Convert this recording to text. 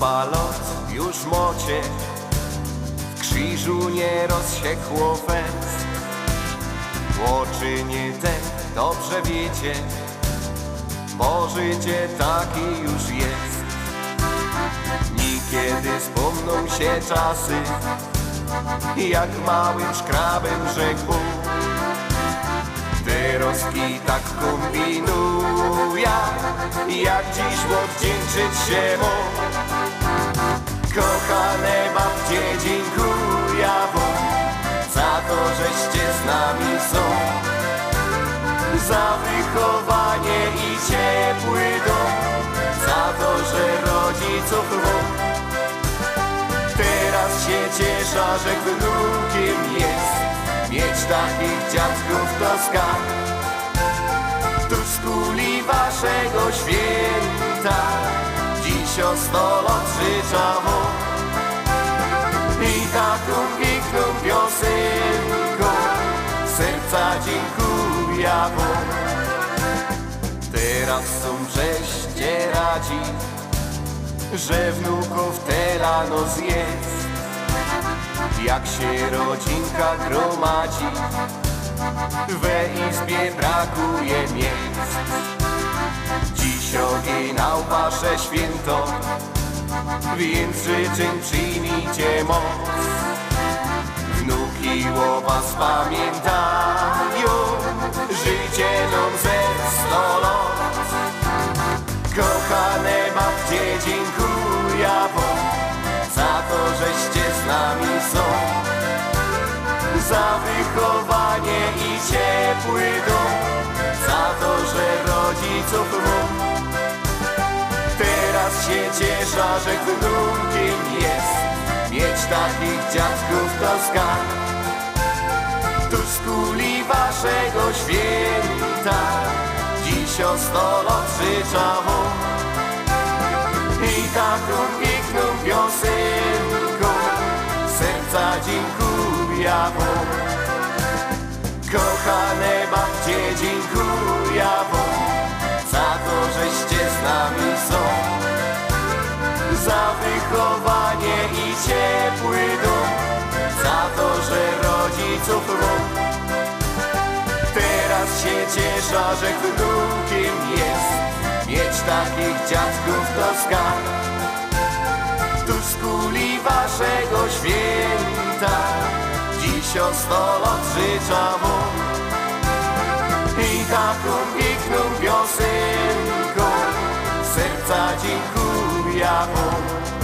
Dupa lot już mocie, w krzyżu nie rozsiekło fez. Oczy nie te, dobrze wiecie, bo życie taki już jest. Niekiedy wspomną się czasy, jak małym szkrabem rzekł. Te rozki tak kombinuję, jak dziś odwdzięczyć się mu. Kochane babcie, dziękuję wam za to, żeście z nami są. Za wychowanie i ciepły dom, za to, że rodziców wam. Teraz się cieszę, że wnukiem jest, mieć takich dziadków to skarb. Tuż z kuli waszego święta dziś o 100 lat życzę wam. I taką piękną piosenką serca dziękuję wam. Teraz są żeście radzi, że wnuków telanos jest. Jak się rodzinka gromadzi, we izbie brakuje miejsc. Dziś oginał wasze święto, więc życzeń przyjmijcie moc. Wnuki o was pamiętają, życie nam ze 100 lat. Kochane babcie, dziękuję wam za to, żeście z nami są. Za wychowanie i ciepły dom, za to, że rodziców mam. Teraz się cieszę, że wnukiem jest, mieć takich dziadków to skarb. Tuż z kuli waszego święta dziś o 100 lat życzę wam. I taką piękną piosenką serca dziękuję wam. Kochane babcie, dziękuję wam za to, żeście z nami są. Za wychowanie i ciepły dom, za to, że rodziców mam. Teraz się cieszę, że wnukiem jest, mieć takich dziadków to skarb. Tuż z kuli waszego święta dziś o 100 lat życzę wam. I taką piękną piosenką serca dziękuję wam.